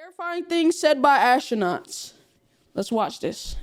Terrifying things said by astronauts. Let's watch this.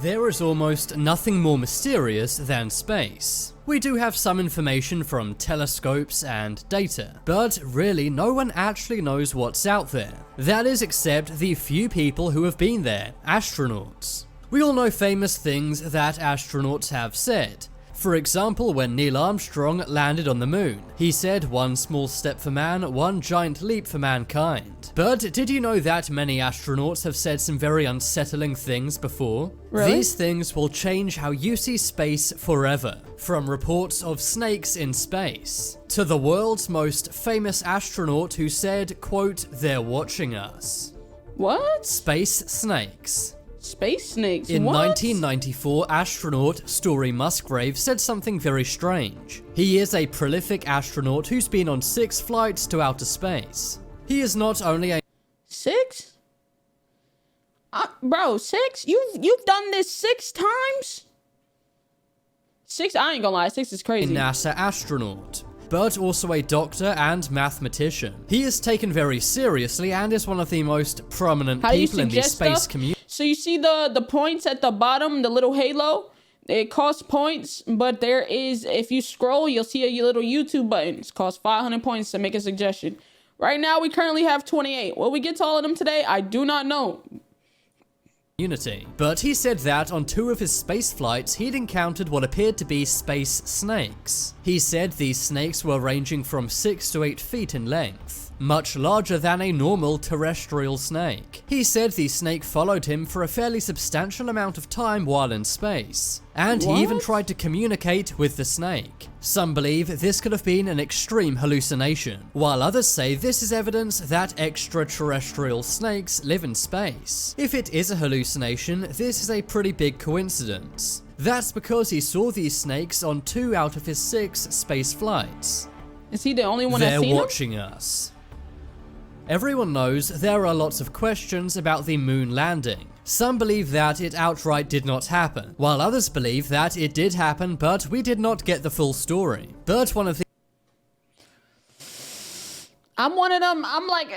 There is almost nothing more mysterious than space. We do have some information from telescopes and data, but really no one actually knows what's out there. That is, except the few people who have been there, astronauts. We all know famous things that astronauts have said. For example, when Neil Armstrong landed on the moon, he said, "One small step for man, one giant leap for mankind." But did you know that many astronauts have said some very unsettling things before? Really? These things will change how you see space forever. From reports of snakes in space, to the world's most famous astronaut who said, quote, "They're watching us." What? Space snakes. Space snakes? In what? 1994, astronaut Story Musgrave said something very strange. He is a prolific astronaut who's been on 6 flights to outer space. He is not only a 6? Bro, 6? You've done this 6 times? 6? I ain't gonna lie, 6 is crazy. NASA astronaut, but also a doctor and mathematician. He is taken very seriously and is one of the most prominent people in the space community. So you see the points at the bottom, the little halo? It costs points, but there is, if you scroll, you'll see a little YouTube button. It costs 500 points to make a suggestion. Right now, we currently have 28. Will we get to all of them today? I do not know. But he said that on 2 of his space flights, he'd encountered what appeared to be space snakes. He said these snakes were ranging from 6 to 8 feet in length, much larger than a normal terrestrial snake. He said the snake followed him for a fairly substantial amount of time while in space, and he even tried to communicate with the snake. Some believe this could have been an extreme hallucination, while others say this is evidence that extraterrestrial snakes live in space. If it is a hallucination, this is a pretty big coincidence. That's because he saw these snakes on 2 out of his 6 space flights. Is he the only one that's seen them? They're watching us. Everyone knows there are lots of questions about the moon landing. Some believe that it outright did not happen, while others believe that it did happen, but we did not get the full story. But one of the... I'm one of them. I'm like,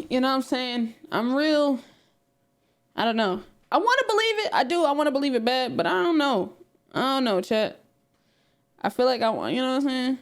you know what I'm saying? I'm real. I don't know. I want to believe it. I do. I want to believe it bad, but I don't know. I don't know, chat. I feel like I want, you know what I'm saying?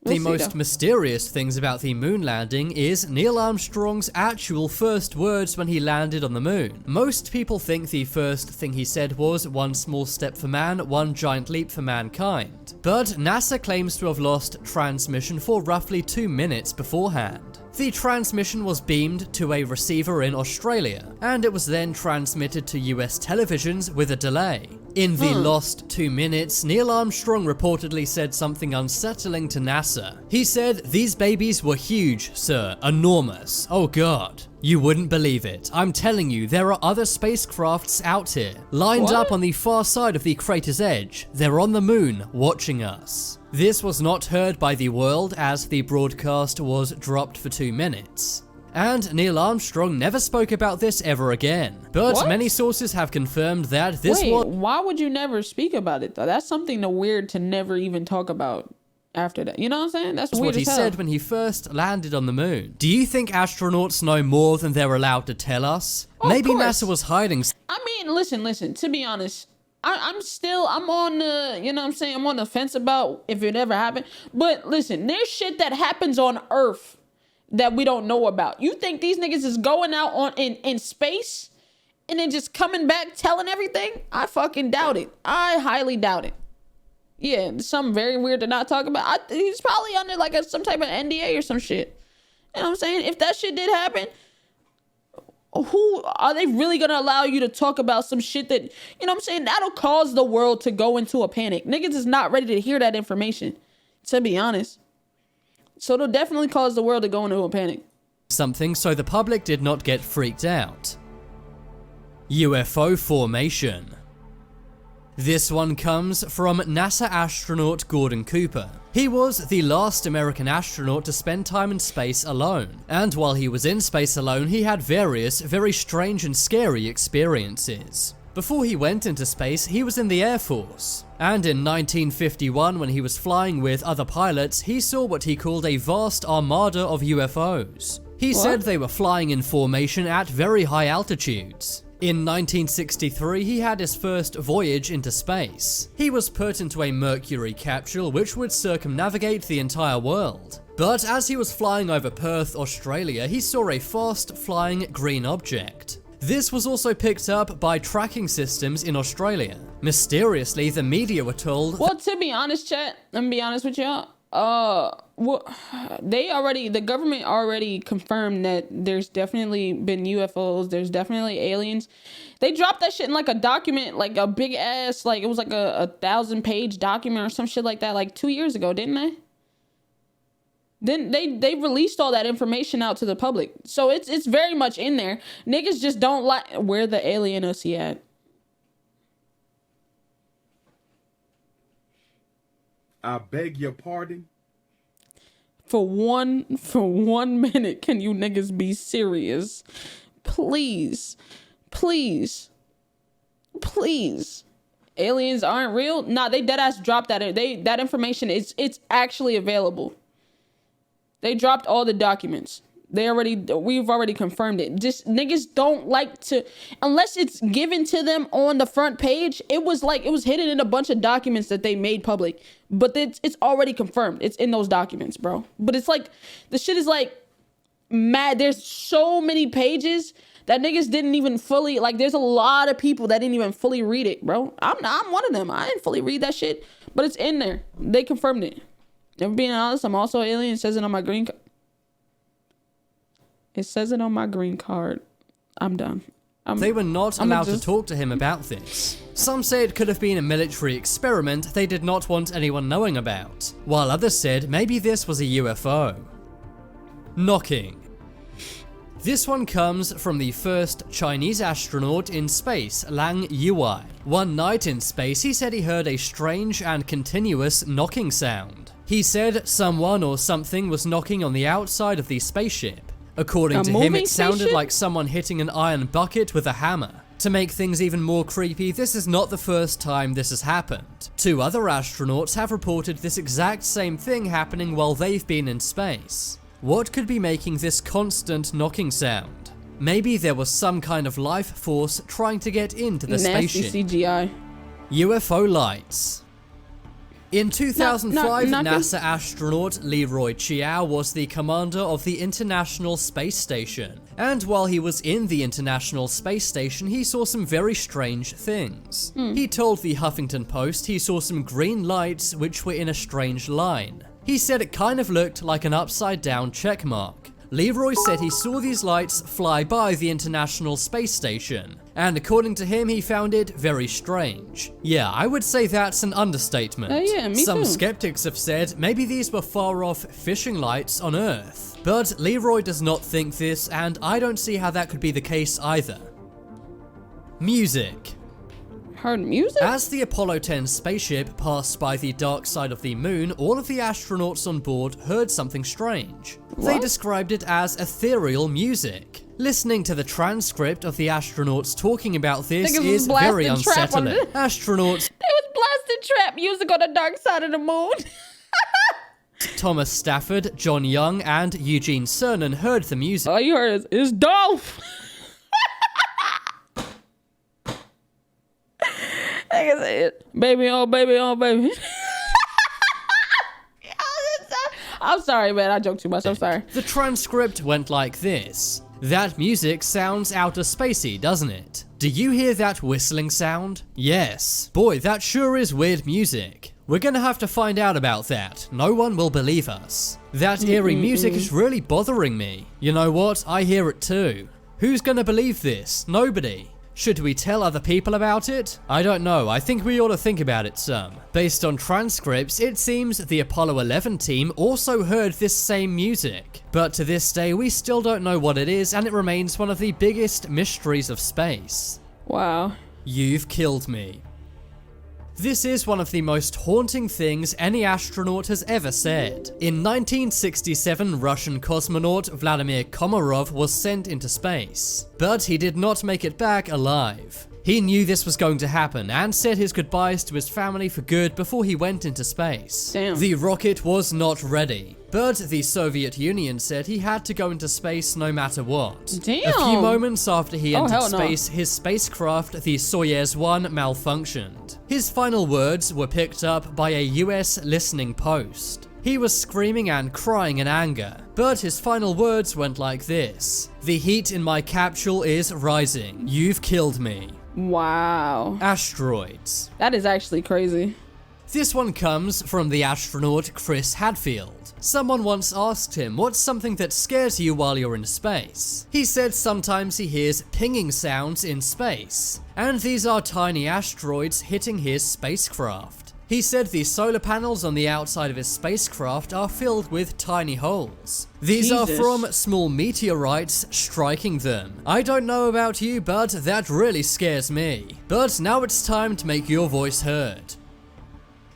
The most mysterious things about the moon landing is Neil Armstrong's actual first words when he landed on the moon. Most people think the first thing he said was "one small step for man, one giant leap for mankind." But NASA claims to have lost transmission for roughly 2 minutes beforehand. The transmission was beamed to a receiver in Australia, and it was then transmitted to US televisions with a delay. In the lost 2 minutes, Neil Armstrong reportedly said something unsettling to NASA. He said, "These babies were huge, sir, enormous. Oh God. You wouldn't believe it. I'm telling you, there are other spacecrafts out here, lined up on the far side of the crater's edge. They're on the moon, watching us." This was not heard by the world as the broadcast was dropped for 2 minutes. And Neil Armstrong never spoke about this ever again. But many sources have confirmed that this was... why would you never speak about it though? That's something weird to never even talk about after that. You know what I'm saying? That's weird what he said when he first landed on the moon. Do you think astronauts know more than they're allowed to tell us? Maybe NASA was hiding... I mean, listen, to be honest, I'm on the, you know what I'm saying? I'm on the fence about if it ever happened. But listen, there's shit that happens on Earth that we don't know about. You think these niggas is going out in space and then just coming back telling everything? I fucking doubt it. I highly doubt it. Yeah, something very weird to not talk about. He's probably under like some type of NDA or some shit. You know what I'm saying? If that shit did happen, who are they really gonna allow you to talk about some shit that, you know what I'm saying, that'll cause the world to go into a panic? Niggas is not ready to hear that information, to be honest. So it'll definitely cause the world to go into a panic. Something so the public did not get freaked out. UFO Formation. This one comes from NASA astronaut Gordon Cooper. He was the last American astronaut to spend time in space alone, and while he was in space alone, he had various very strange and scary experiences. Before he went into space, he was in the Air Force, and in 1951, when he was flying with other pilots, he saw what he called a vast armada of UFOs. He said they were flying in formation at very high altitudes. In 1963, he had his first voyage into space. He was put into a Mercury capsule which would circumnavigate the entire world. But as he was flying over Perth, Australia, he saw a fast-flying green object. This was also picked up by tracking systems in Australia. Mysteriously, the media were told... Well, to be honest, chat, let me be honest with y'all. The government already confirmed that there's definitely been UFOs. There's definitely aliens. They dropped that shit in like a document, like a big ass, like it was like a 1,000-page document or some shit like that, like 2 years ago, didn't they? Then they released all that information out to the public. So it's very much in there. Niggas just don't like where the alien ussy at. I beg your pardon? For one minute, can you niggas be serious? Please. Please. Please. Aliens aren't real? Nah, they deadass dropped that. That information it's actually available. They dropped all the documents. We've already confirmed it. Just niggas don't like to, unless it's given to them on the front page. It was hidden in a bunch of documents that they made public, but it's already confirmed. It's in those documents, bro. But it's like, the shit is like mad. There's so many pages that niggas didn't even fully, like, there's a lot of people that didn't even fully read it, bro. I'm one of them. I didn't fully read that shit, but it's in there. They confirmed it. If being honest, I'm also an alien. It says it on my green card. It says it on my green card. I'm done. They were not allowed to talk to him about this. Some say it could have been a military experiment they did not want anyone knowing about, while others said maybe this was a UFO. Knocking. This one comes from the first Chinese astronaut in space, Lang Yuai. One night in space, he said he heard a strange and continuous knocking sound. He said someone or something was knocking on the outside of the spaceship. According to him, it sounded like someone hitting an iron bucket with a hammer. To make things even more creepy, this is not the first time this has happened. 2 other astronauts have reported this exact same thing happening while they've been in space. What could be making this constant knocking sound? Maybe there was some kind of life force trying to get into the spaceship. Nasty CGI. UFO Lights. In 2005, NASA astronaut Leroy Chiao was the commander of the International Space Station. And while he was in the International Space Station, he saw some very strange things. He told the Huffington Post he saw some green lights which were in a strange line. He said it kind of looked like an upside down check mark. Leroy said he saw these lights fly by the International Space Station, and according to him, he found it very strange. Yeah, I would say that's an understatement. Yeah, me Some too. skeptics have said maybe these were far-off fishing lights on Earth. But Leroy does not think this, and I don't see how that could be the case either. Music. Heard music? As the Apollo 10 spaceship passed by the dark side of the moon, all of the astronauts on board heard something strange. They described it as ethereal music. Listening to the transcript of the astronauts talking about this is very unsettling. Astronauts... It was blasting trap music on the dark side of the moon. Thomas Stafford, John Young, and Eugene Cernan heard the music. All you heard is Dolph. Like I said, baby, oh baby, oh baby. I'm sorry, man. I joked too much. I'm sorry. The transcript went like this. That music sounds outer spacey, doesn't it? Do you hear that whistling sound? Yes. Boy, that sure is weird music. We're gonna have to find out about that. No one will believe us. That eerie music is really bothering me. You know what? I hear it too. Who's gonna believe this? Nobody. Should we tell other people about it? I don't know, I think we ought to think about it some. Based on transcripts, it seems the Apollo 11 team also heard this same music. But to this day, we still don't know what it is, and it remains one of the biggest mysteries of space. Wow. You've killed me. This is one of the most haunting things any astronaut has ever said. In 1967, Russian cosmonaut Vladimir Komarov was sent into space, but he did not make it back alive. He knew this was going to happen and said his goodbyes to his family for good before he went into space. Damn. The rocket was not ready. But the Soviet Union said he had to go into space no matter what. Damn. A few moments after he entered hell no. space, his spacecraft, the Soyuz 1, malfunctioned. His final words were picked up by a US listening post. He was screaming and crying in anger, but his final words went like this: "The heat in my capsule is rising. You've killed me." Wow. Asteroids. That is actually crazy. This one comes from the astronaut Chris Hadfield. Someone once asked him, what's something that scares you while you're in space? He said sometimes he hears pinging sounds in space, and these are tiny asteroids hitting his spacecraft. He said the solar panels on the outside of his spacecraft are filled with tiny holes. These are from small meteorites striking them. I don't know about you, but that really scares me. But now it's time to make your voice heard.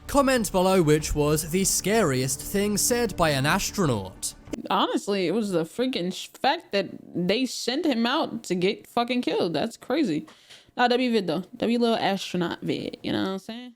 Comment below which was the scariest thing said by an astronaut. Honestly, it was the freaking fact that they sent him out to get fucking killed. That's crazy. Nah, W vid though. W little astronaut vid. You know what I'm saying?